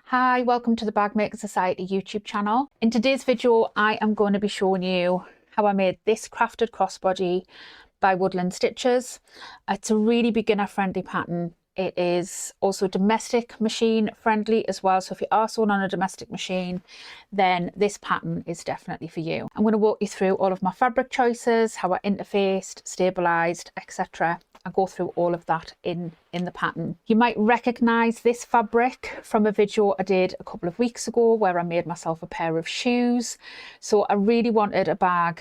Hi, welcome to the Bag Makers Society YouTube channel. In today's video, I am going to be showing you how I made this crafted crossbody by Woodland Stitches. It's a really beginner friendly pattern. It is also domestic machine friendly as well. So if you are sewing on a domestic machine, then this pattern is definitely for you. I'm going to walk you through all of my fabric choices, how I interfaced, stabilized, etc. I go through all of that in the pattern. You might recognize this fabric from a video I did a couple of weeks ago where I made myself a pair of shoes. So I really wanted a bag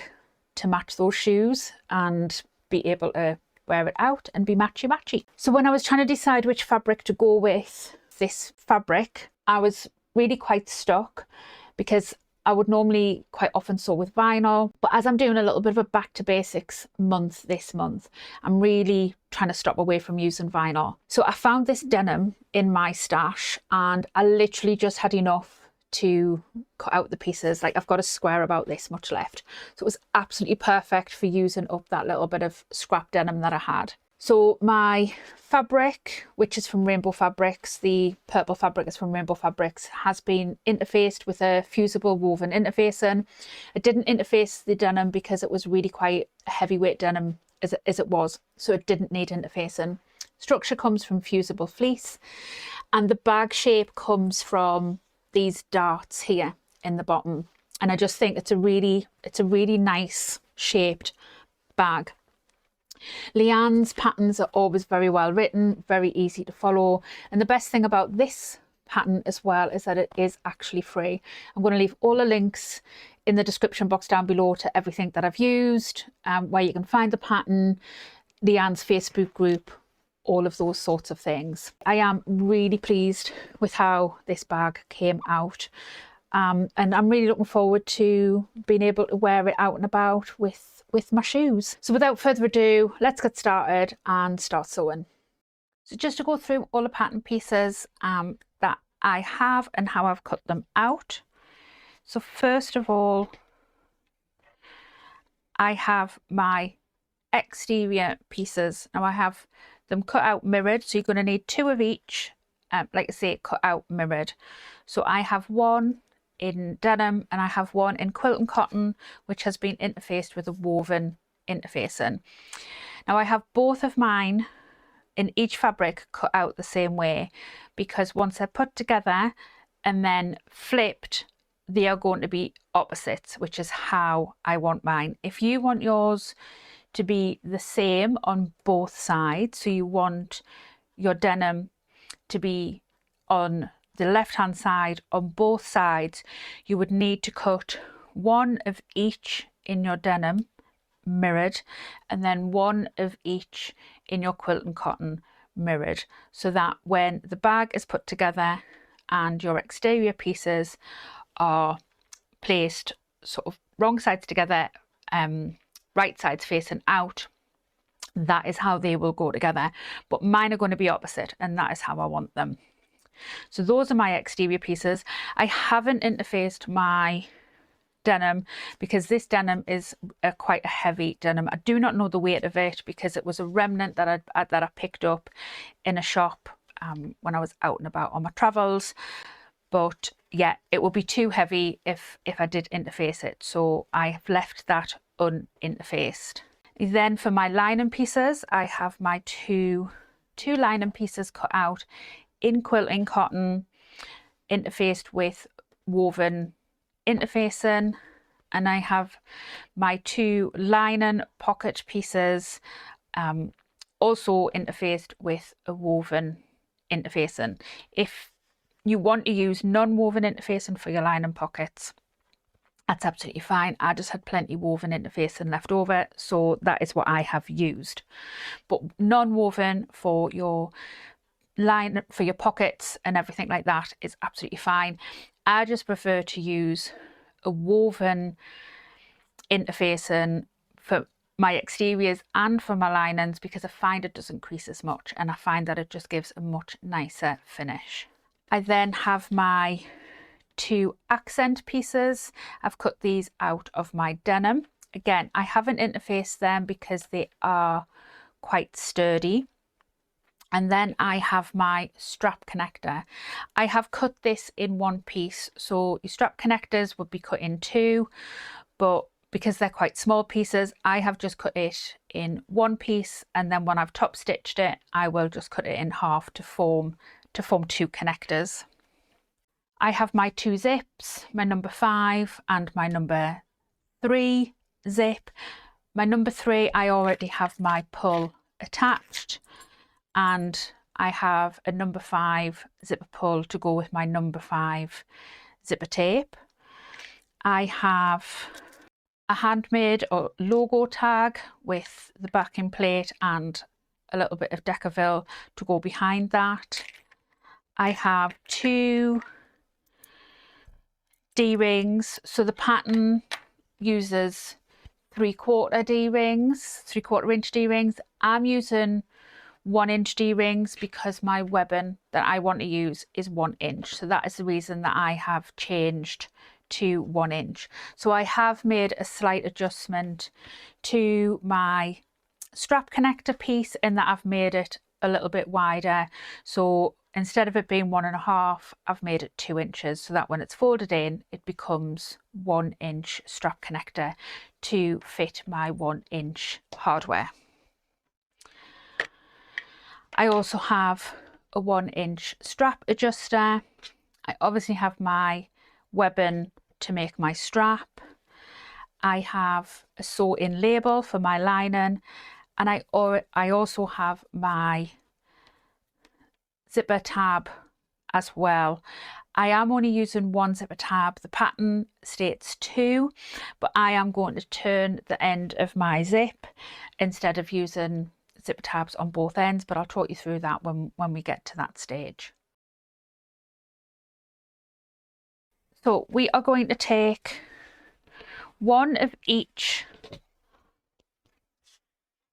to match those shoes and be able to wear it out and be matchy-matchy. So when I was trying to decide which fabric to go with this fabric, I was really quite stuck because I would normally quite often sew with vinyl, but as I'm doing a little bit of a back to basics month this month, I'm really trying to stop away from using vinyl. So I found this denim in my stash and I literally just had enough to cut out the pieces. Like I've got a square about this much left. So it was absolutely perfect for using up that little bit of scrap denim that I had. So my fabric, which is from Rainbow Fabrics, the purple fabric is from Rainbow Fabrics, has been interfaced with a fusible woven interfacing. I didn't interface the denim because it was really quite a heavyweight denim as it was, so it didn't need interfacing. Structure comes from fusible fleece and the bag shape comes from these darts here in the bottom, and I just think it's a really nice shaped bag. Leanne's patterns are always very well written, very easy to follow, and the best thing about this pattern as well is that it is actually free. I'm going to leave all the links in the description box down below to everything that I've used, where you can find the pattern, Leanne's Facebook group, all of those sorts of things. I am really pleased with how this bag came out, and I'm really looking forward to being able to wear it out and about with my shoes. So without further ado, let's get started and start sewing. So just to go through all the pattern pieces that I have and how I've cut them out. So first of all, I have my exterior pieces. Now I have them cut out mirrored, so you're going to need two of each, like I say, cut out mirrored. So I have one in denim and I have one in quilt and cotton, which has been interfaced with a woven interfacing. Now I have both of mine in each fabric cut out the same way, because once they're put together and then flipped, they are going to be opposites, which is how I want mine. If you want yours to be the same on both sides, so you want your denim to be on the left hand side on both sides, you would need to cut one of each in your denim mirrored and then one of each in your quilt and cotton mirrored, so that when the bag is put together and your exterior pieces are placed sort of wrong sides together, right sides facing out, that is how they will go together. But mine are going to be opposite, and that is how I want them. So those are my exterior pieces. I haven't interfaced my denim because this denim is quite a heavy denim. I do not know the weight of it because it was a remnant that I picked up in a shop when I was out and about on my travels. But yeah, it would be too heavy if I did interface it, so I have left that uninterfaced. Then for my lining pieces, I have my two lining pieces cut out in quilting cotton, interfaced with woven interfacing, and I have my two lining pocket pieces also interfaced with a woven interfacing. If you want to use non-woven interfacing for your lining pockets, that's absolutely fine. I just had plenty woven interfacing left over, so that is what I have used. But non-woven for your line, for your pockets and everything like that, is absolutely fine. I just prefer to use a woven interfacing for my exteriors and for my linings because I find it doesn't crease as much, and I find that it just gives a much nicer finish. I then have my two accent pieces. I've cut these out of my denim. Again, I haven't interfaced them because they are quite sturdy. And then I have my strap connector. I have cut this in one piece, so your strap connectors would be cut in two, but because they're quite small pieces, I have just cut it in one piece, and then when I've top stitched it, I will just cut it in half to form two connectors. I have my two zips, my number 5 and my number 3 zip. My number 3, I already have my pull attached, and I have a number 5 zipper pull to go with my number 5 zipper tape. I have a handmade or logo tag with the backing plate and a little bit of Decaville to go behind that. I have 2 D-rings, so the pattern uses 3/4 D-rings, 3/4 inch D-rings. I'm using 1 inch D-rings because my webbing that I want to use is 1 inch, so that is the reason that I have changed to 1 inch. So I have made a slight adjustment to my strap connector piece in that I've made it a little bit wider. So instead of it being 1.5, I've made it 2 inches, so that when it's folded in, it becomes 1 inch strap connector to fit my 1 inch hardware. I also have a 1 inch strap adjuster. I obviously have my webbing to make my strap. I have a sew-in label for my lining, and I also have my zipper tab as well. I am only using 1 zipper tab. The pattern states 2, but I am going to turn the end of my zip instead of using zipper tabs on both ends, but I'll talk you through that when we get to that stage. So we are going to take 1 of each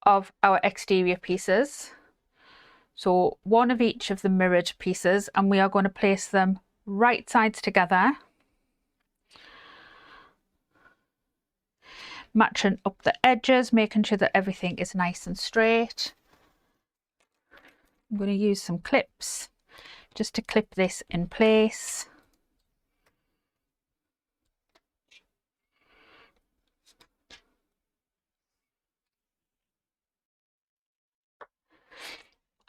of our exterior pieces, so 1 of each of the mirrored pieces, and we are going to place them right sides together, matching up the edges, making sure that everything is nice and straight. I'm going to use some clips just to clip this in place.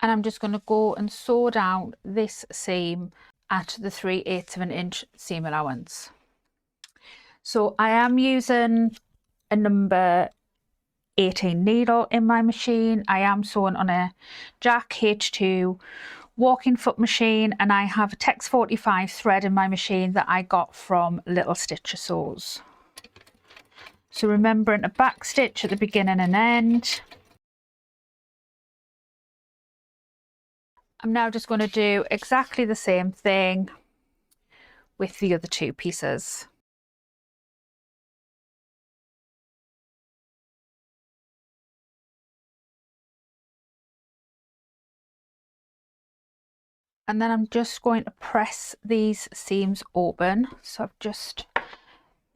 And I'm just going to go and sew down this seam at the 3/8 of an inch seam allowance. So I am using a number 18 needle in my machine. I am sewing on a Jack H2 walking foot machine, and I have a Tex 45 thread in my machine that I got from Little Stitcher Sews. So remembering a back stitch at the beginning and end. I'm now just going to do exactly the same thing with the other 2 pieces. And then I'm just going to press these seams open. So I've just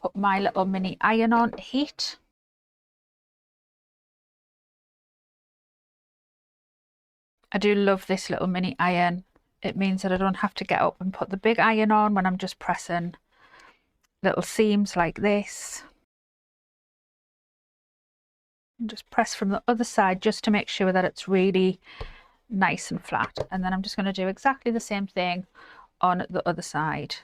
put my little mini iron on heat. I do love this little mini iron. It means that I don't have to get up and put the big iron on when I'm just pressing little seams like this. And just press from the other side just to make sure that it's really nice and flat. And then I'm just going to do exactly the same thing on the other side.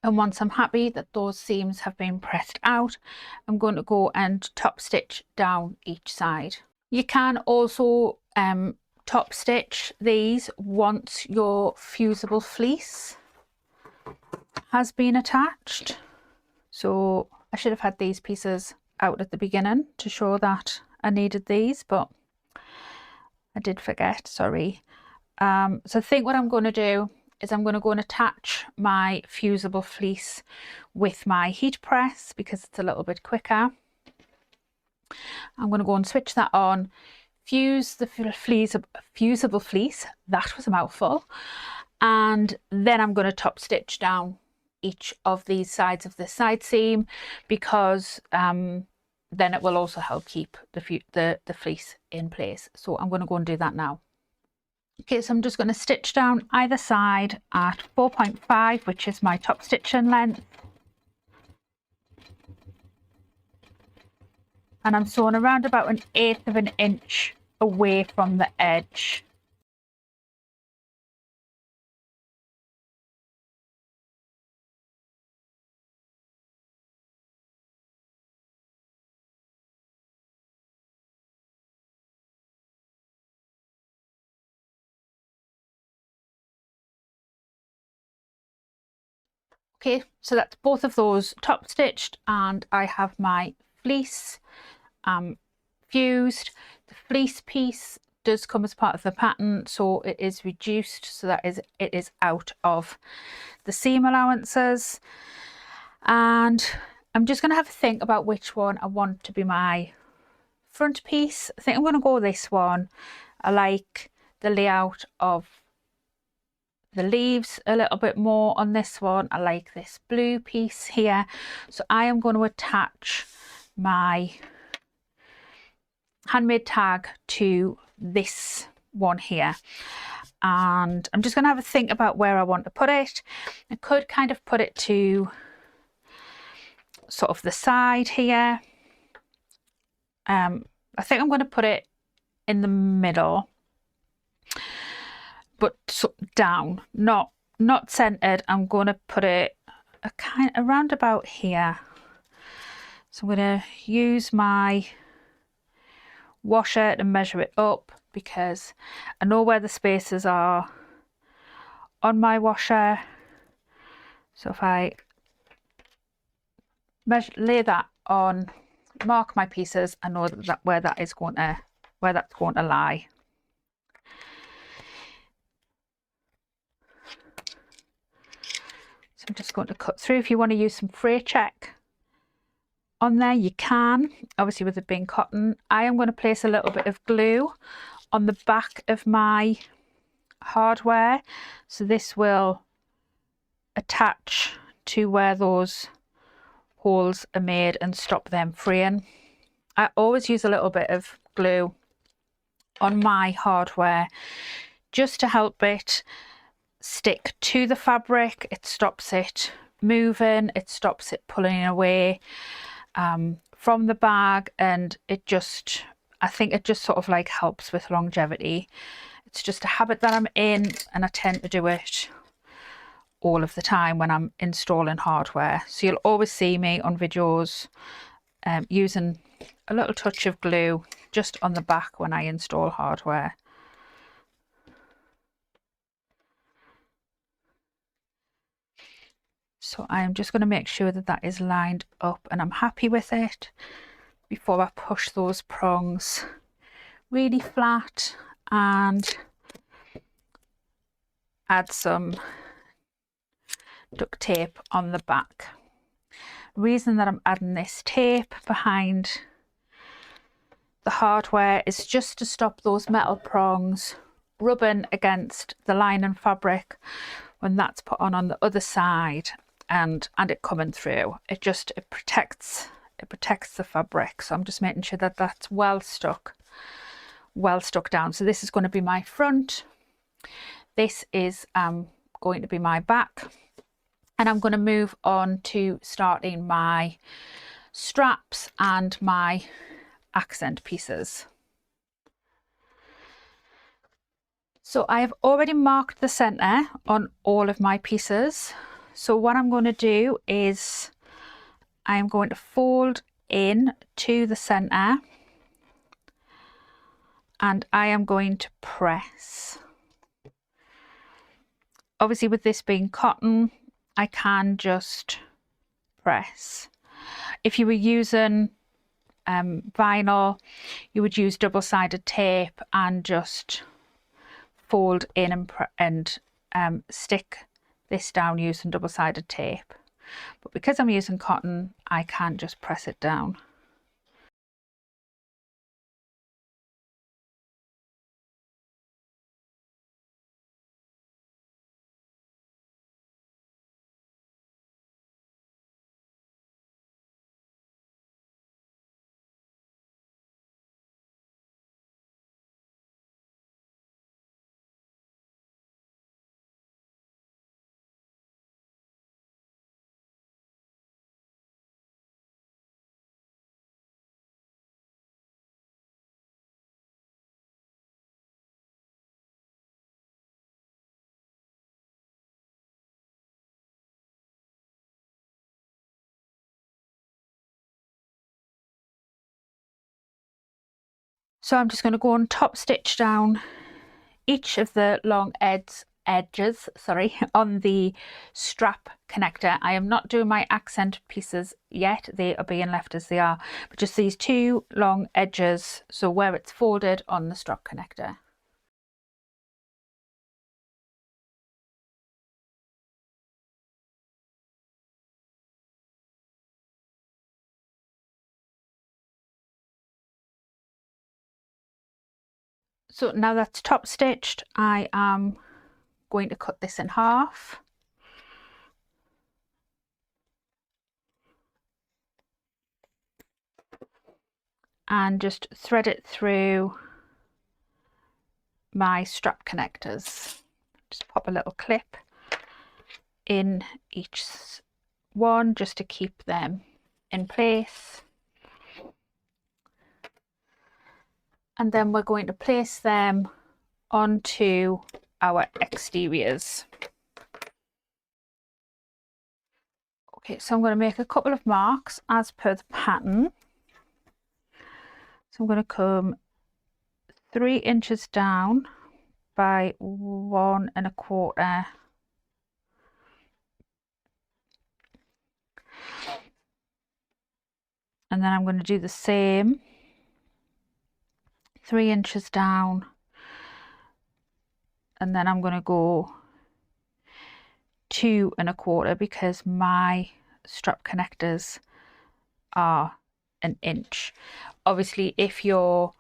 And once I'm happy that those seams have been pressed out, I'm going to go and top stitch down each side. You can also top stitch these once your fusible fleece has been attached. So I should have had these pieces out at the beginning to show that I needed these, but I did forget, sorry. So I think what I'm going to do is I'm going to go and attach my fusible fleece with my heat press because it's a little bit quicker. I'm going to go and switch that on, fuse the fusible fleece, that was a mouthful, and then I'm going to top stitch down each of these sides of the side seam, because then it will also help keep the fleece in place. So I'm going to go and do that now. Okay, so I'm just going to stitch down either side at 4.5, which is my top stitching length. And I'm sewing around about 1/8 of an inch away from the edge. Okay, so that's both of those top stitched, and I have my fleece fused. The fleece piece does come as part of the pattern, so it is reduced, so that is, it is out of the seam allowances. And I'm just going to have a think about which one I want to be my front piece. I think I'm going to go with this one. I like the layout of the leaves a little bit more on this one. I like this blue piece here, so I am going to attach my handmade tag to this one here, and I'm just going to have a think about where I want to put it. I could kind of put it to sort of the side here. I think I'm going to put it in the middle, but down, not centered. I'm going to put it a kind around about here. So I'm going to use my washer to measure it up, because I know where the spaces are on my washer. So if I lay that on, mark my pieces, I know that where that's going to lie. So I'm just going to cut through. If you want to use some fray check on there, you can, obviously with it being cotton. I am going to place a little bit of glue on the back of my hardware, so this will attach to where those holes are made and stop them fraying. I always use a little bit of glue on my hardware just to help it stick to the fabric. It stops it moving, it stops it pulling away from the bag, and I think it just sort of like helps with longevity. It's just a habit that I'm in, and I tend to do it all of the time when I'm installing hardware. So you'll always see me on videos using a little touch of glue just on the back when I install hardware. So I'm just going to make sure that that is lined up and I'm happy with it before I push those prongs really flat and add some duct tape on the back. Reason that I'm adding this tape behind the hardware is just to stop those metal prongs rubbing against the lining fabric when that's put on the other side and it coming through. It protects the fabric. So I'm just making sure that that's well stuck down. So this is going to be my front. This is going to be my back. And I'm going to move on to starting my straps and my accent pieces. So I have already marked the center on all of my pieces. So what I'm going to do is I'm going to fold in to the center and I am going to press. Obviously with this being cotton, I can just press. If you were using vinyl, you would use double-sided tape and just fold in and stick this down using double-sided tape. But because I'm using cotton, I can't just press it down. So I'm just going to go and top stitch down each of the long edges, sorry, on the strap connector. I am not doing my accent pieces yet, they are being left as they are, but just these two long edges, so where it's folded on the strap connector. So now that's top stitched, I am going to cut this in half. And just thread it through my strap connectors. Just pop a little clip in each one just to keep them in place. And then we're going to place them onto our exteriors. Okay, so I'm going to make a couple of marks as per the pattern. So I'm going to come 3 inches down by 1 1/4. And then I'm going to do the same, 3 inches down, and then I'm going to go 2 1/4 because my strap connectors are 1 inch. Obviously, if you're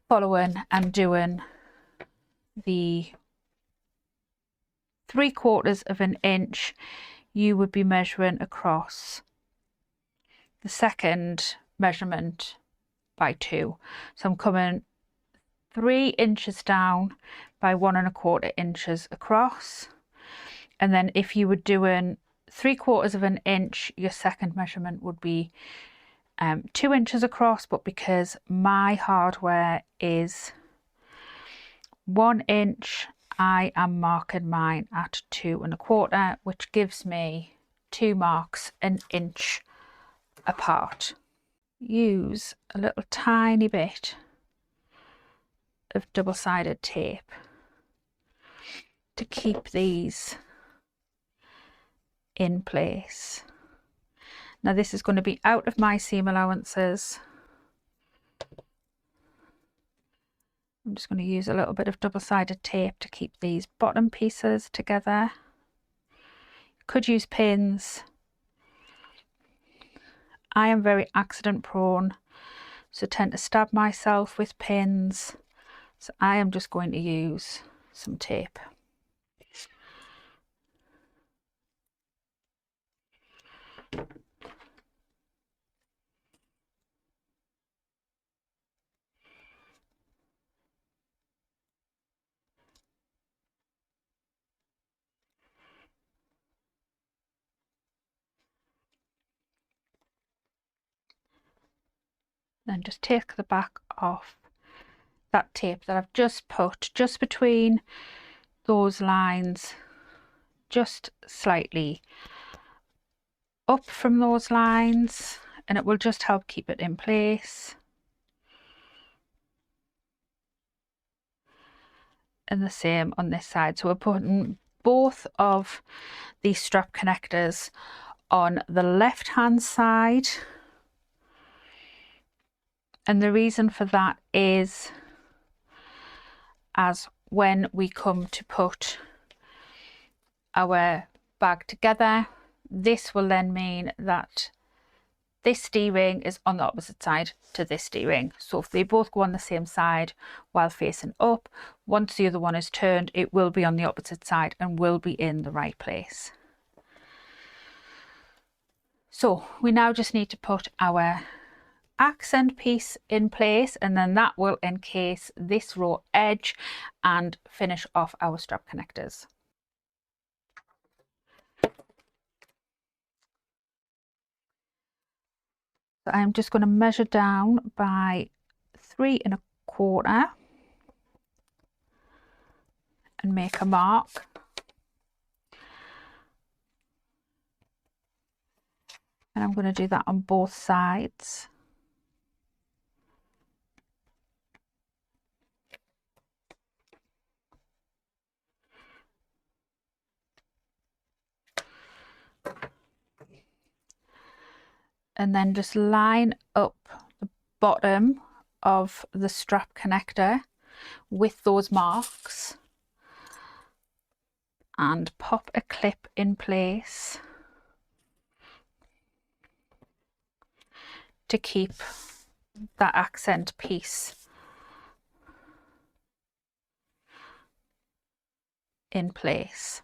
following and doing the 3/4 of 1 inch, you would be measuring across the second measurement by 2. So I'm coming 3 inches down by 1 1/4 inches across, and then if you were doing 3/4 of 1 inch, your second measurement would be 2 inches across, but because my hardware is 1 inch, I am marking mine at 2 1/4, which gives me 2 marks 1 inch apart. Use a little tiny bit of double-sided tape to keep these in place. Now this is going to be out of my seam allowances. I'm just going to use a little bit of double-sided tape to keep these bottom pieces together. You could use pins. I am very accident prone, so tend to stab myself with pins. So I am just going to use some tape. Then just take the back off that tape that I've just put just between those lines, just slightly up from those lines, and it will just help keep it in place. And the same on this side. So we're putting both of these strap connectors on the left hand side, and the reason for that is as when we come to put our bag together, this will then mean that this D-ring is on the opposite side to this D-ring. So if they both go on the same side while facing up, once the other one is turned, it will be on the opposite side and will be in the right place. So we now just need to put our accent piece in place, and then that will encase this raw edge and finish off our strap connectors. So I'm just going to measure down by 3 1/4 and make a mark. And I'm going to do that on both sides. and then just line up the bottom of the strap connector with those marks and pop a clip in place to keep that accent piece in place.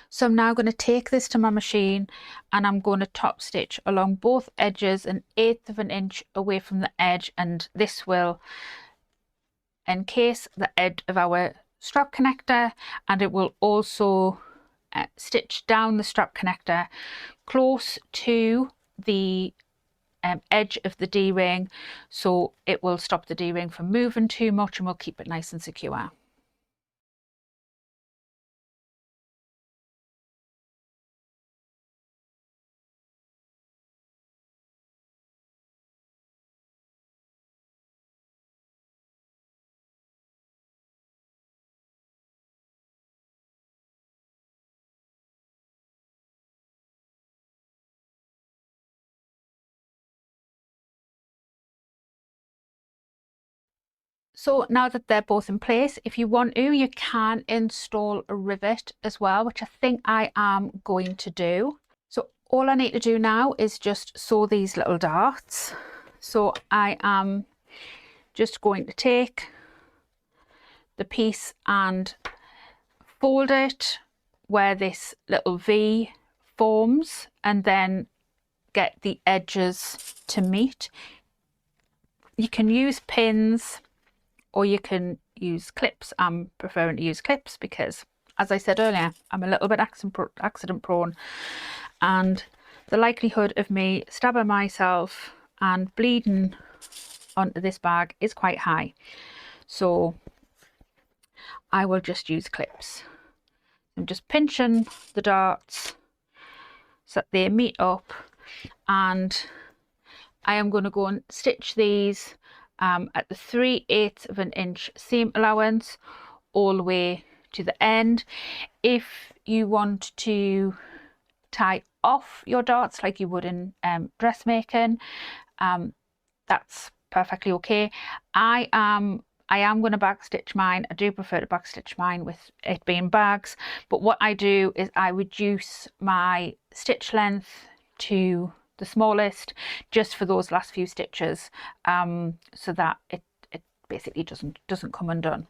So I'm now going to take this to my machine and I'm going to top stitch along both edges 1/8 of an inch away from the edge, and this will encase the edge of our strap connector, and it will also stitch down the strap connector close to the edge of the D-ring, so it will stop the D-ring from moving too much and will keep it nice and secure. So now that they're both in place, if you want to, you can install a rivet as well, which I think I am going to do. So all I need to do now is just sew these little darts. So I am just going to take the piece and fold it where this little V forms and then get the edges to meet. You can use pins or you can use clips. I'm preferring to use clips because, as I said earlier, I'm a little bit accident prone, and the likelihood of me stabbing myself and bleeding onto this bag is quite high. So I will just use clips. I'm just pinching the darts so that they meet up, and I am going to go and stitch these at the 3/8 of an inch seam allowance all the way to the end. If you want to tie off your darts like you would in dressmaking, that's perfectly okay. I am going to backstitch mine. I do prefer to backstitch mine with it being bags, but what I do is I reduce my stitch length to the smallest just for those last few stitches, so that it basically doesn't come undone.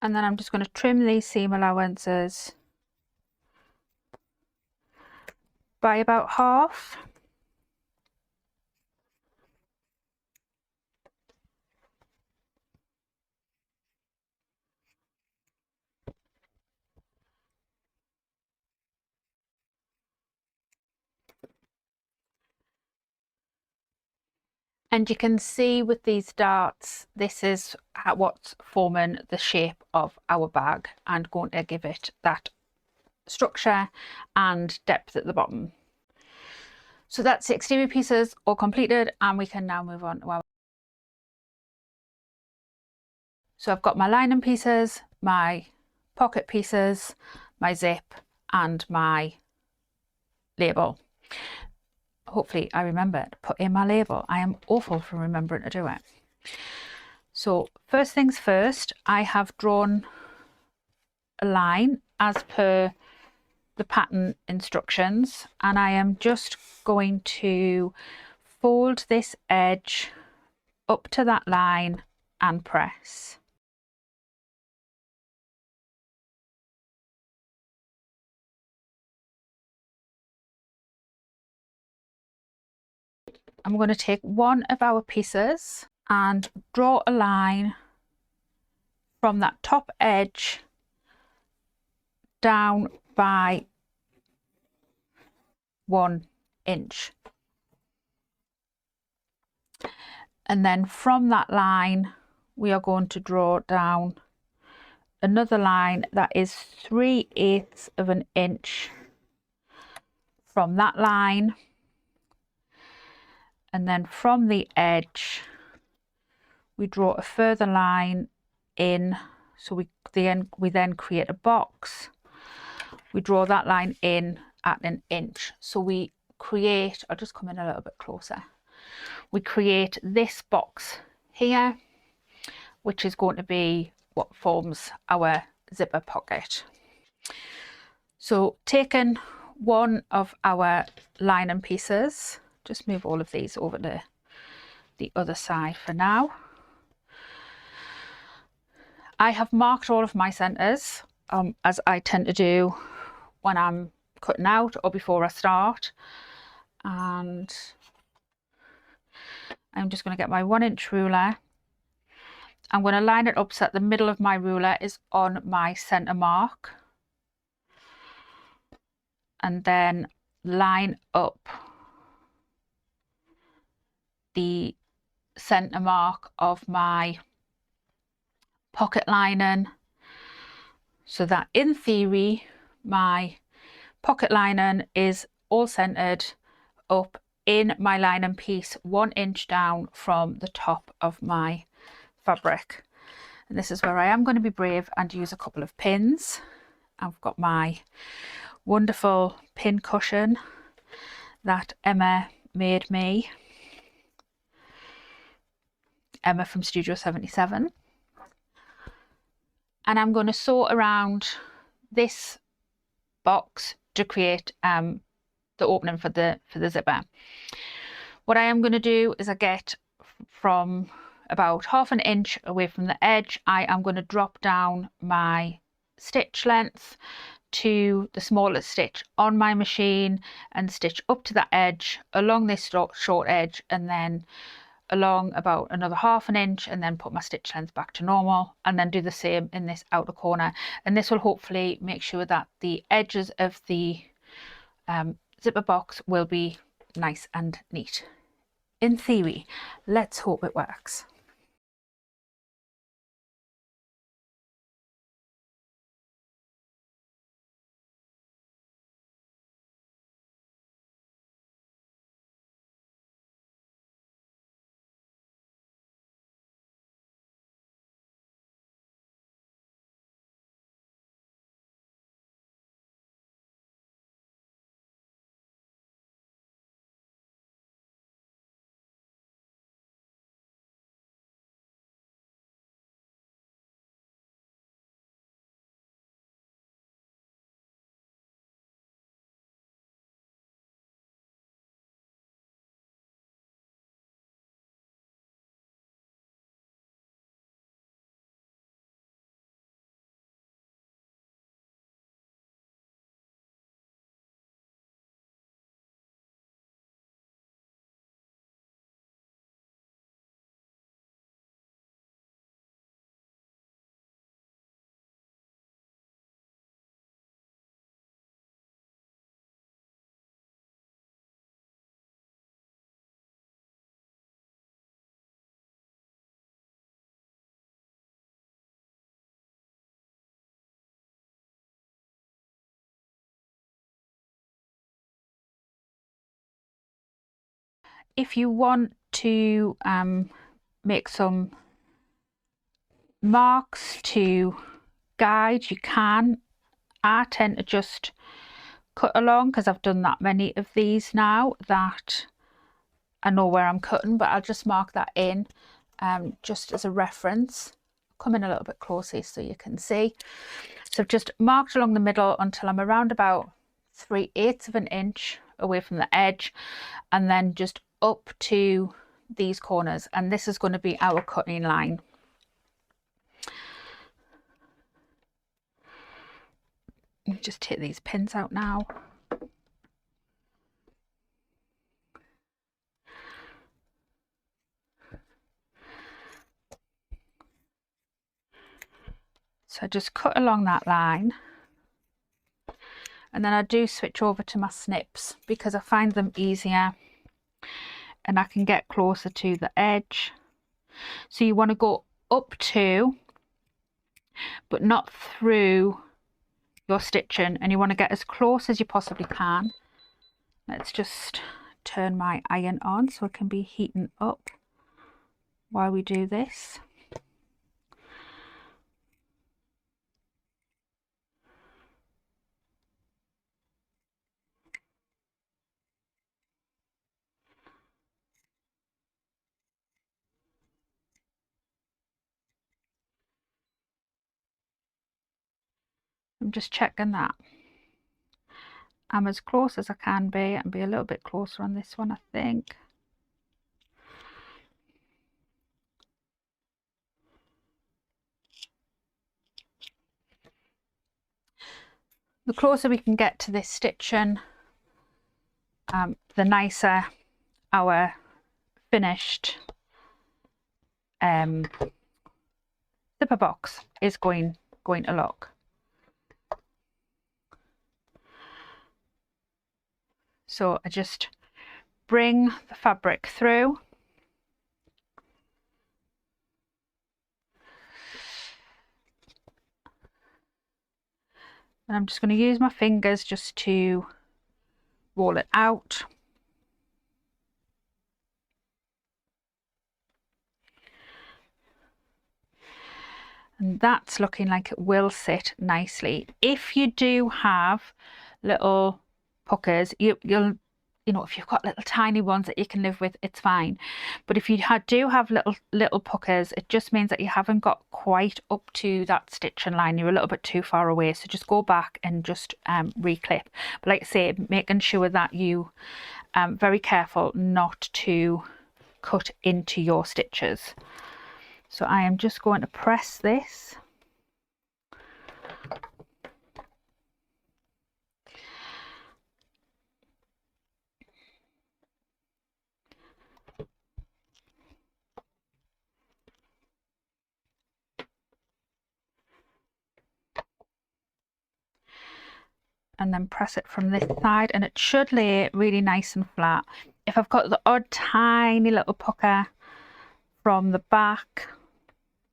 And then I'm just going to trim these seam allowances by about half. And you can see with these darts, this is what's forming the shape of our bag and going to give it that structure and depth at the bottom. So that's the exterior pieces all completed, and we can now move on to our... So I've got my lining pieces, my pocket pieces, my zip and my label. Hopefully I remember to put in my label. I am awful for remembering to do it. So first things first, I have drawn a line as per the pattern instructions, and I am just going to fold this edge up to that line and press. I'm going to take one of our pieces and draw a line from that top edge down by 1 inch. And then from that line we are going to draw down another line that is 3/8 of an inch from that line, and then from the edge we draw a further line in, so we then create a box. We draw that line in at 1 inch, so we create, I'll just come in a little bit closer, we create this box here, which is going to be what forms our zipper pocket. So taking one of our lining pieces, just move all of these over to the other side for now. I have marked all of my centres, as I tend to do when I'm cutting out or before I start, and I'm just going to get my 1 inch ruler. I'm going to line it up so that the middle of my ruler is on my centre mark, and then line up the centre mark of my pocket lining, so that in theory my pocket lining is all centered up in my lining piece 1 inch down from the top of my fabric. And this is where I am going to be brave and use a couple of pins. I've got my wonderful pin cushion that Emma made me, Emma from Studio 77, and I'm going to sew around this box to create the opening for the zipper. What I am going to do is I get from about 1/2 inch away from the edge, I am going to drop down my stitch length to the smallest stitch on my machine and stitch up to that edge along this short edge, and then along about another 1/2 inch, and then put my stitch length back to normal, and then do the same in this outer corner. And this will hopefully make sure that the edges of the zipper box will be nice and neat. In theory, let's hope it works. If you want to make some marks to guide, you can. I tend to just cut along because I've done that many of these now that I know where I'm cutting, but I'll just mark that in just as a reference. Come in a little bit closer so you can see. So I've just marked along the middle until I'm around about 3/8 of an inch away from the edge, and then just up to these corners, and this is going to be our cutting line. Let me just take these pins out now. So just cut along that line, And then I do switch over to my snips because I find them easier and I can get closer to the edge. So you want to go up to, but not through your stitching, and you want to get as close as you possibly can. Let's just turn my iron on so it can be heating up while we do this. I'm just checking that I'm as close as I can be, and be a little bit closer on this one, I think. The closer we can get to this stitching, the nicer our finished zipper box is going to look. So I just bring the fabric through, and I'm just going to use my fingers just to roll it out. And that's looking like it will sit nicely. If you do have little puckers, you'll you know, if you've got little tiny ones that you can live with, it's fine. But if you do have little puckers, it just means that you haven't got quite up to that stitching line. You're a little bit too far away. So just go back and just reclip. But like I say, making sure that you very careful not to cut into your stitches. So I am just going to press this. And then press it from this side, and it should lay really nice and flat. If I've got the odd tiny little pucker from the back,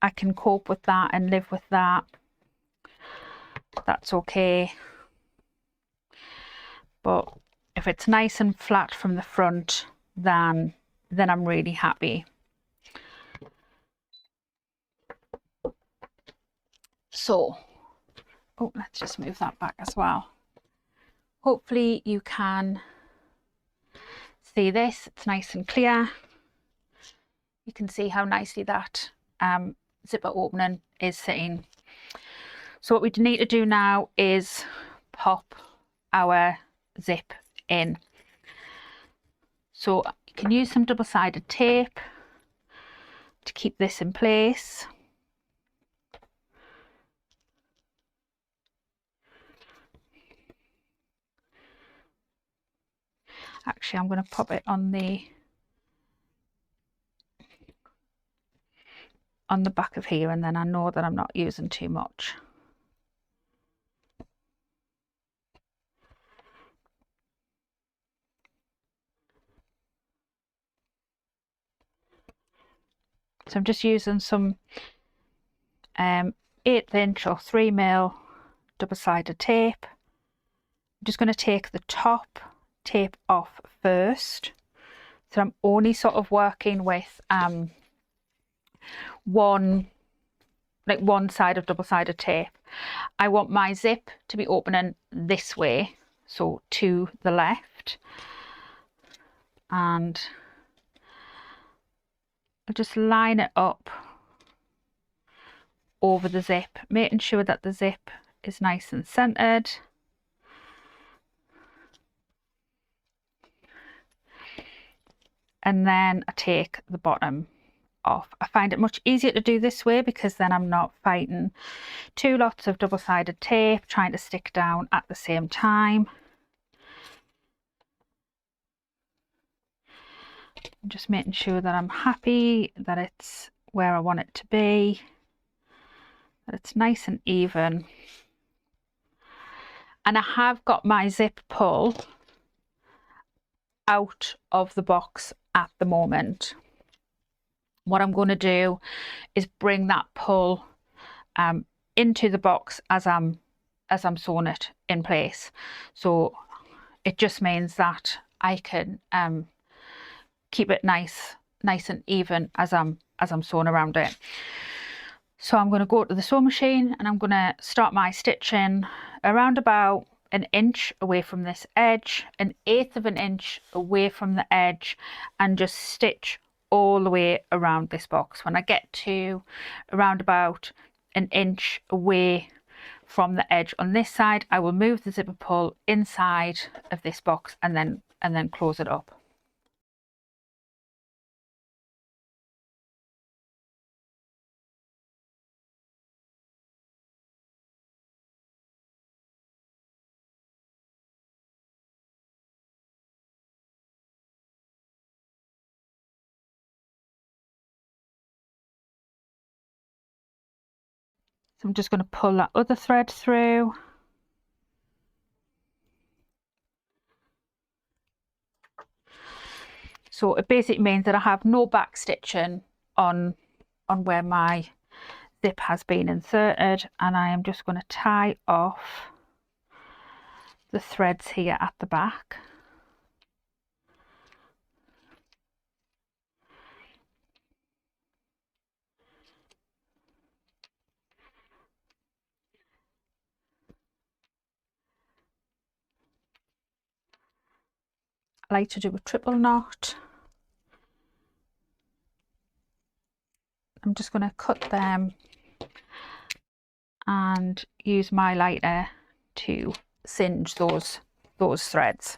I can cope with that and live with that. That's okay. But if it's nice and flat from the front, then I'm really happy. So, oh, let's just move that back as well. Hopefully you can see this. It's nice and clear. You can see how nicely that zipper opening is sitting. So what we need to do now is pop our zip in. So you can use some double-sided tape to keep this in place. Actually, I'm going to pop it on the back of here, and then I know that I'm not using too much. So I'm just using some 1/8 inch or 3mm double-sided tape. I'm just going to take the top tape off first. So I'm only sort of working with one side of double-sided tape. I want my zip to be opening this way, so to the left, and I'll just line it up over the zip, making sure that the zip is nice and centered. And then I take the bottom off. I find it much easier to do this way because then I'm not fighting two lots of double-sided tape trying to stick down at the same time. I'm just making sure that I'm happy that it's where I want it to be, that it's nice and even. And I have got my zip pull out of the box at the moment. What I'm going to do is bring that pull into the box as I'm sewing it in place. So it just means that I can keep it nice and even as I'm sewing around it. So I'm going to go to the sewing machine and I'm going to start my stitching around about an inch away from this edge, 1/8 of an inch away from the edge, and just stitch all the way around this box. When I get to around about an inch away from the edge on this side, I will move the zipper pull inside of this box and then close it up. So I'm just going to pull that other thread through. So it basically means that I have no back stitching on where my zip has been inserted, and I am just going to tie off the threads here at the back. I like to do a triple knot. I'm just going to cut them and use my lighter to singe those threads.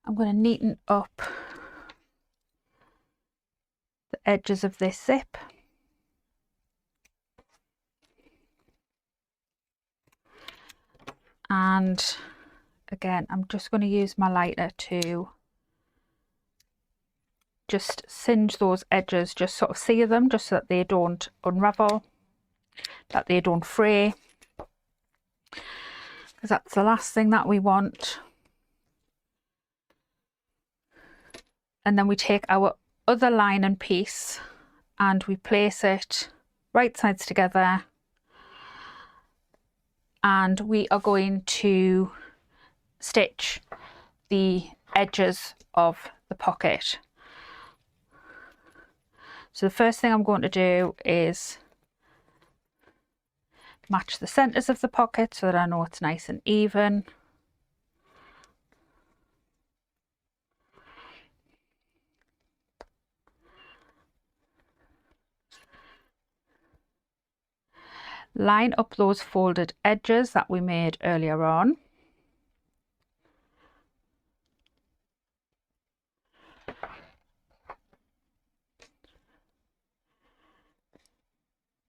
I'm going to neaten up the edges of this zip. And again, I'm just going to use my lighter to just singe those edges, just sort of sear them, just so that they don't unravel, that they don't fray, because that's the last thing that we want. And then we take our other lining piece and we place it right sides together, and we are going to stitch the edges of the pocket. So the first thing I'm going to do is match the centres of the pocket so that I know it's nice and even. Line up those folded edges that we made earlier on.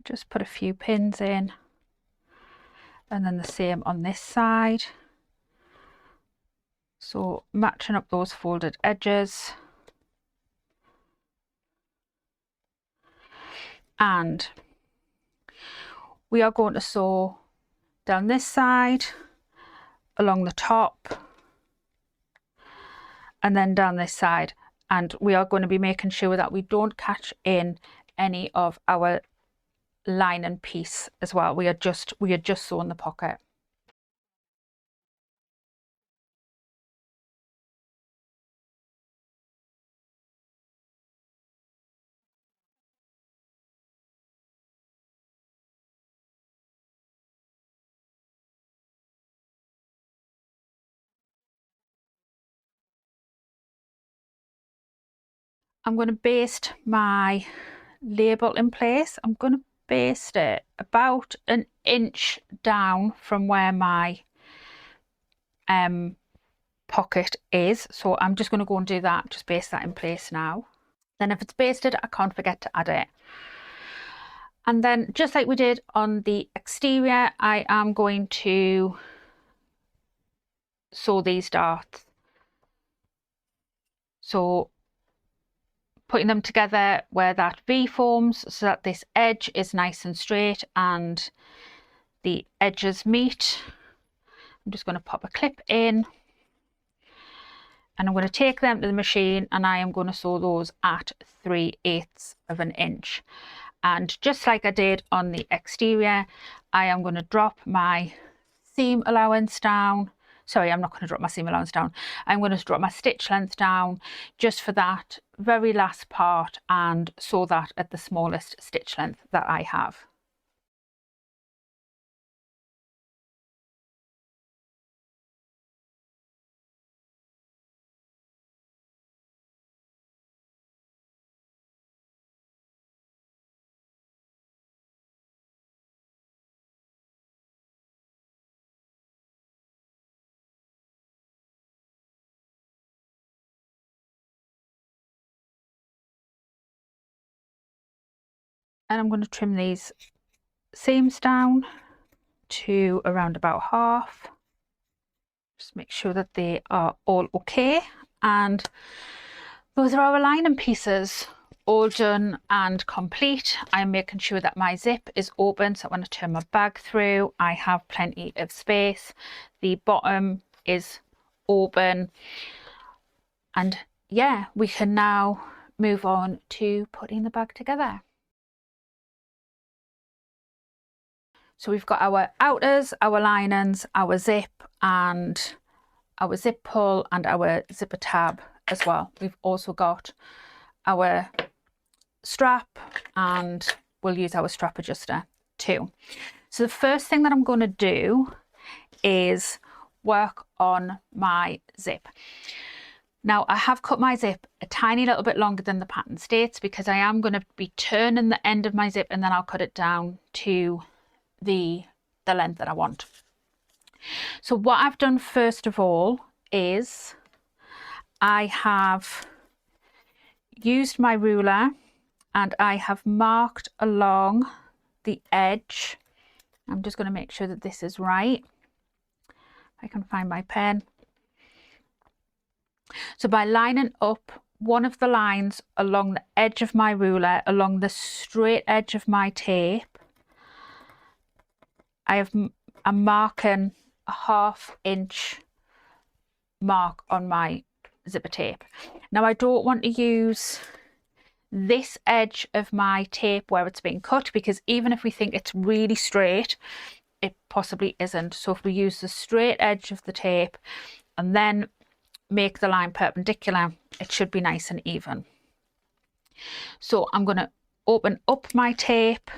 Just put a few pins in, and then the same on this side. So matching up those folded edges. And we are going to sew down this side, along the top, and then down this side. And we are going to be making sure that we don't catch in any of our lining piece as well. We are just sewing the pocket. I'm going to baste my label in place. I'm going to baste it about an inch down from where my pocket is. So I'm just going to go and do that, just baste that in place now. Then if it's basted, I can't forget to add it. And then just like we did on the exterior, I am going to sew these darts. So putting them together where that V forms so that this edge is nice and straight and the edges meet. I'm just going to pop a clip in, and I'm going to take them to the machine, and I am going to sew those at 3/8 of an inch. And just like I did on the exterior, I am going to drop my seam allowance down. Sorry, I'm not going to drop my seam allowance down. I'm going to drop my stitch length down just for that very last part and sew that at the smallest stitch length that I have. And I'm going to trim these seams down to around about half. Just make sure that they are all okay. And those are our lining pieces, all done and complete. I'm making sure that my zip is open, so when I turn my bag through, I have plenty of space. The bottom is open, and yeah, we can now move on to putting the bag together. So we've got our outers, our linings, our zip, and our zip pull, and our zipper tab as well. We've also got our strap, and we'll use our strap adjuster too. So the first thing that I'm going to do is work on my zip. Now I have cut my zip a tiny little bit longer than the pattern states because I am going to be turning the end of my zip, and then I'll cut it down to the length that I want. So what I've done first of all is I have used my ruler and I have marked along the edge. I'm just going to make sure that this is right. I can find my pen. So by lining up one of the lines along the edge of my ruler, along the straight edge of my tape, I'm marking a 1/2 inch mark on my zipper tape. Now I don't want to use this edge of my tape where it's being cut, because even if we think it's really straight, it possibly isn't. So if we use the straight edge of the tape and then make the line perpendicular, it should be nice and even. So I'm going to open up my tape.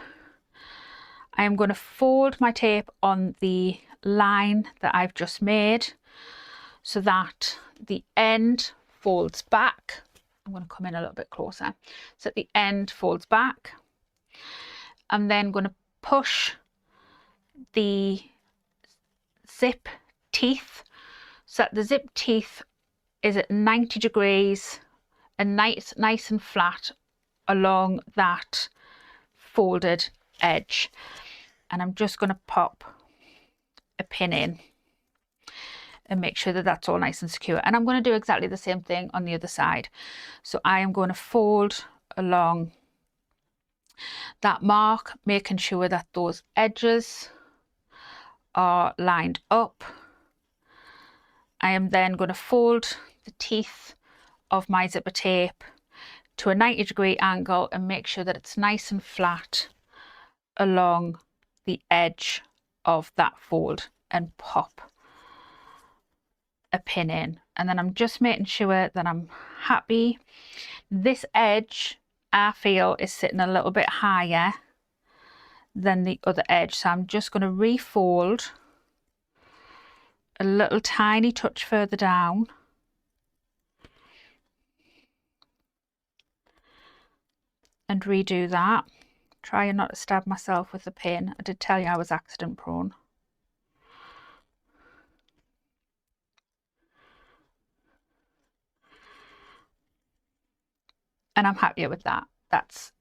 I am going to fold my tape on the line that I've just made so that the end folds back. I'm going to come in a little bit closer. So that the end folds back. I'm then going to push the zip teeth so that the zip teeth is at 90 degrees and nice and flat along that folded edge. And I'm just going to pop a pin in and make sure that that's all nice and secure. And I'm going to do exactly the same thing on the other side. So I am going to fold along that mark, making sure that those edges are lined up. I am then going to fold the teeth of my zipper tape to a 90-degree angle and make sure that it's nice and flat along the edge of that fold, and pop a pin in. And then I'm just making sure that I'm happy. This edge I feel is sitting a little bit higher than the other edge, so I'm just going to refold a little tiny touch further down and redo that. Trying not to stab myself with the pin. I did tell you I was accident prone. And I'm happier with that. That's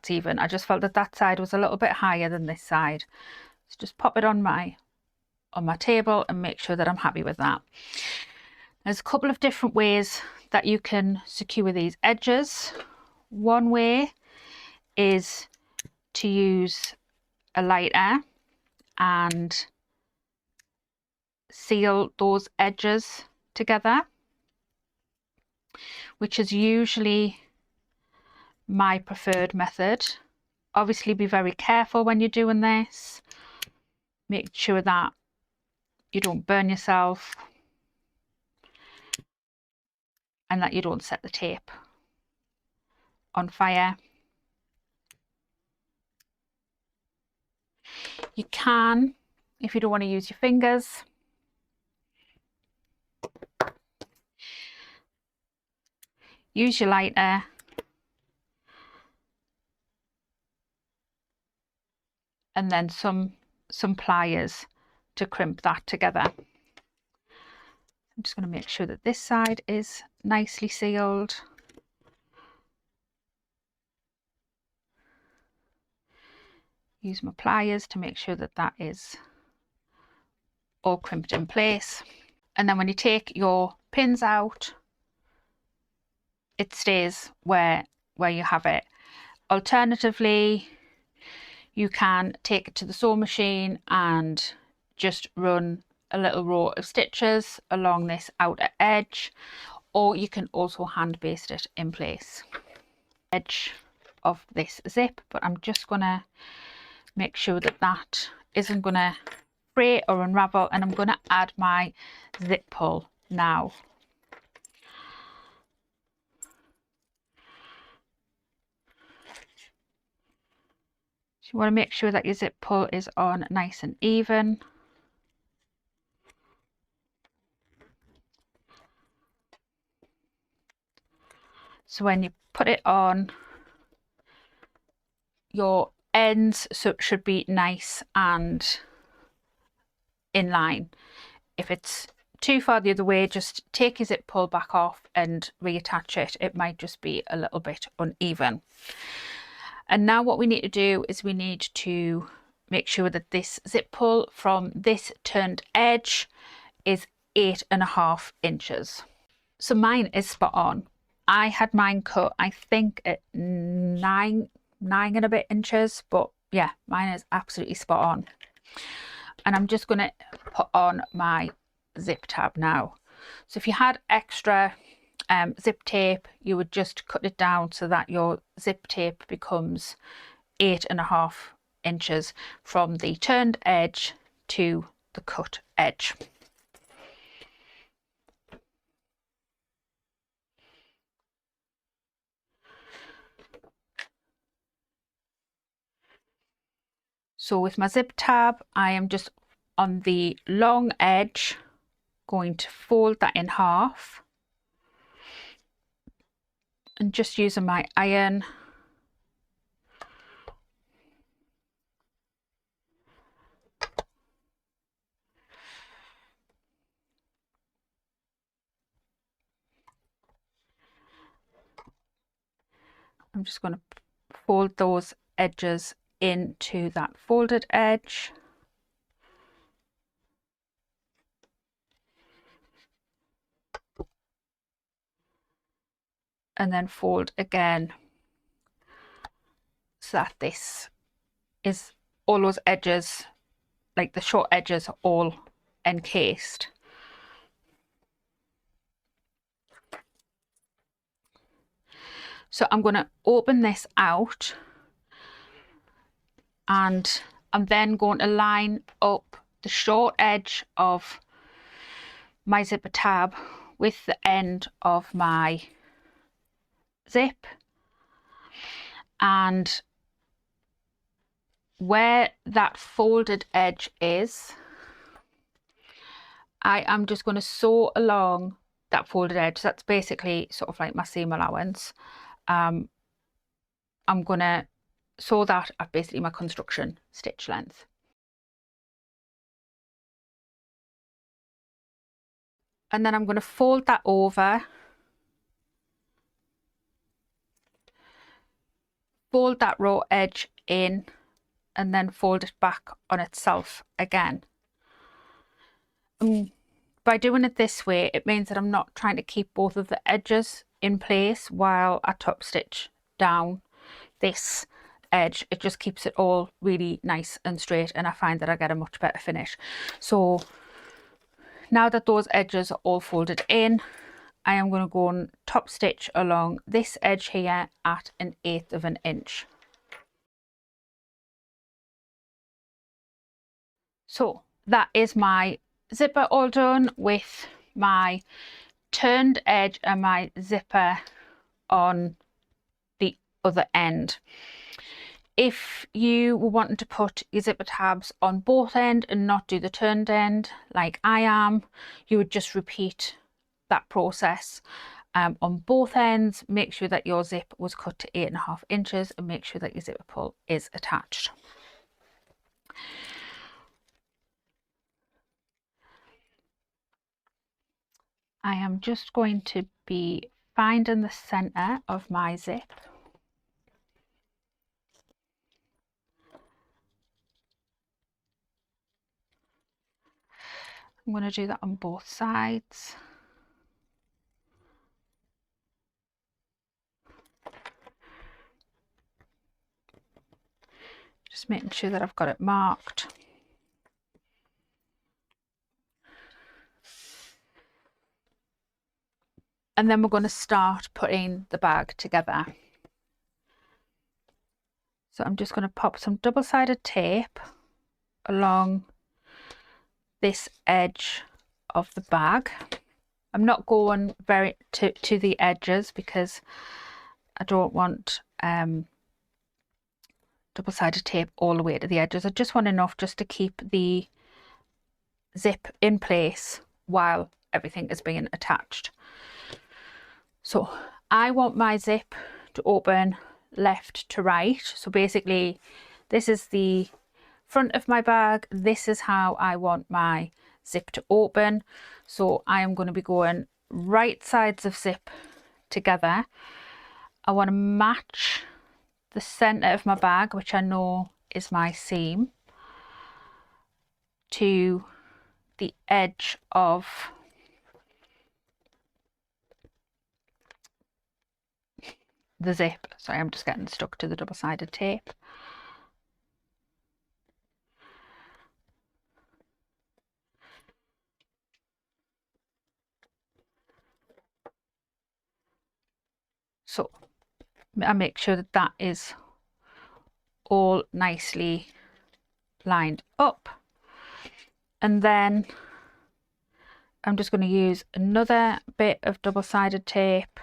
even. I just felt that that side was a little bit higher than this side. So just pop it on my table and make sure that I'm happy with that. There's a couple of different ways that you can secure these edges. One way is to use a lighter and seal those edges together, which is usually my preferred method. Obviously be very careful when you're doing this. Make sure that you don't burn yourself and that you don't set the tape on fire. You can, if you don't want to use your fingers, use your lighter and then some pliers to crimp that together. I'm just going to make sure that this side is nicely sealed. Use my pliers to make sure that that is all crimped in place. And then when you take your pins out, it stays where you have it. Alternatively, you can take it to the sewing machine and just run a little row of stitches along this outer edge, or you can also hand baste it in place. Edge of this zip, but I'm just gonna make sure that that isn't gonna fray or unravel, and I'm gonna add my zip pull now. So you want to make sure that your zip pull is on nice and even. So when you put it on, your ends should be nice and in line. If it's too far the other way, just take your zip pull back off and reattach it. It might just be a little bit uneven. And now what we need to do is we need to make sure that this zip pull from this turned edge is 8.5 inches. So mine is spot on. I had mine cut, I think at 9 and a bit inches, but yeah, mine is absolutely spot on. And I'm just going to put on my zip tab now. So if you had extra zip tape, you would just cut it down so that your zip tape becomes 8.5 inches from the turned edge to the cut edge. So with my zip tab, I am just on the long edge going to fold that in half and just using my iron I'm just going to fold those edges into that folded edge. And then fold again so that this is all those edges, like the short edges, are all encased. So I'm going to open this out and I'm then going to line up the short edge of my zipper tab with the end of my zip, and where that folded edge is, I am just going to sew along that folded edge. That's basically sort of like my seam allowance. I'm going to sew that at basically my construction stitch length. And then I'm going to fold that over, fold that raw edge in, and then fold it back on itself again. By doing it this way, it means that I'm not trying to keep both of the edges in place while I top stitch down this edge. It just keeps it all really nice and straight, and I find that I get a much better finish. So now that those edges are all folded in, I am going to go and top stitch along this edge here at 1/8 of an inch. So that is my zipper all done with my turned edge and my zipper on the other end. If you were wanting to put your zipper tabs on both ends and not do the turned end like I am, you would just repeat that process on both ends. Make sure that your zip was cut to 8.5 inches and make sure that your zipper pull is attached. I am just going to be finding the center of my zip. I'm going to do that on both sides. Just making sure that I've got it marked. And then we're going to start putting the bag together. So I'm just going to pop some double-sided tape along this edge of the bag. I'm not going very to the edges because I don't want double-sided tape all the way to the edges. I just want enough just to keep the zip in place while everything is being attached. So I want my zip to open left to right. So basically this is the front of my bag. This is how I want my zip to open. So I am going to be going right sides of zip together. I want to match the center of my bag, which I know is my seam, to the edge of the zip. Sorry, I'm just getting stuck to the double-sided tape. So I make sure that that is all nicely lined up, and then I'm just going to use another bit of double-sided tape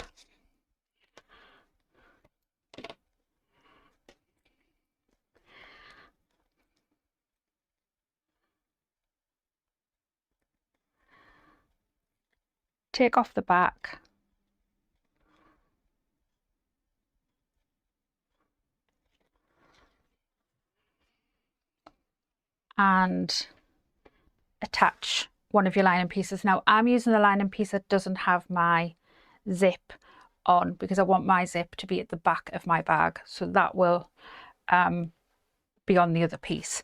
take off the back and attach one of your lining pieces. Now I'm using the lining piece that doesn't have my zip on because I want my zip to be at the back of my bag, so that will be on the other piece.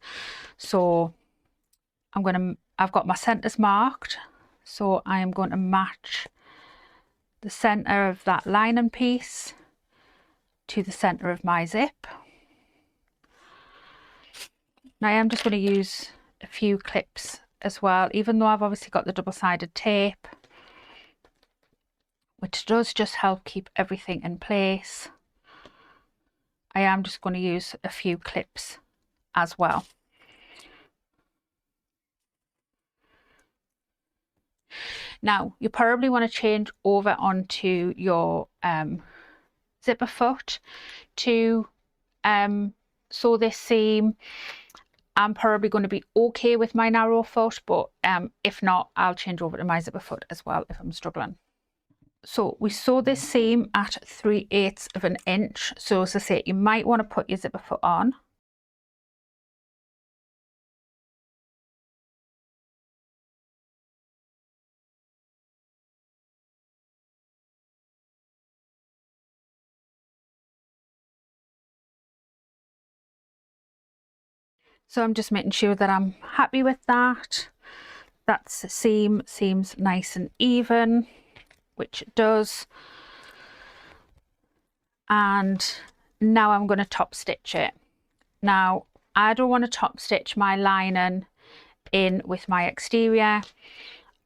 So I've got my centers marked, so I am going to match the center of that lining piece to the center of my zip. Now I am just going to use a few clips as well, even though I've obviously got the double-sided tape, which does just help keep everything in place. I am just going to use a few clips as well. Now you probably want to change over onto your zipper foot to sew this seam. I'm probably going to be okay with my narrow foot, but if not, I'll change over to my zipper foot as well if I'm struggling. So we sew this seam at 3/8 of an inch. So as I say, you might want to put your zipper foot on. So I'm just making sure that I'm happy with that. That seam seems nice and even, which it does. And now I'm going to top stitch it. Now I don't want to top stitch my lining in with my exterior.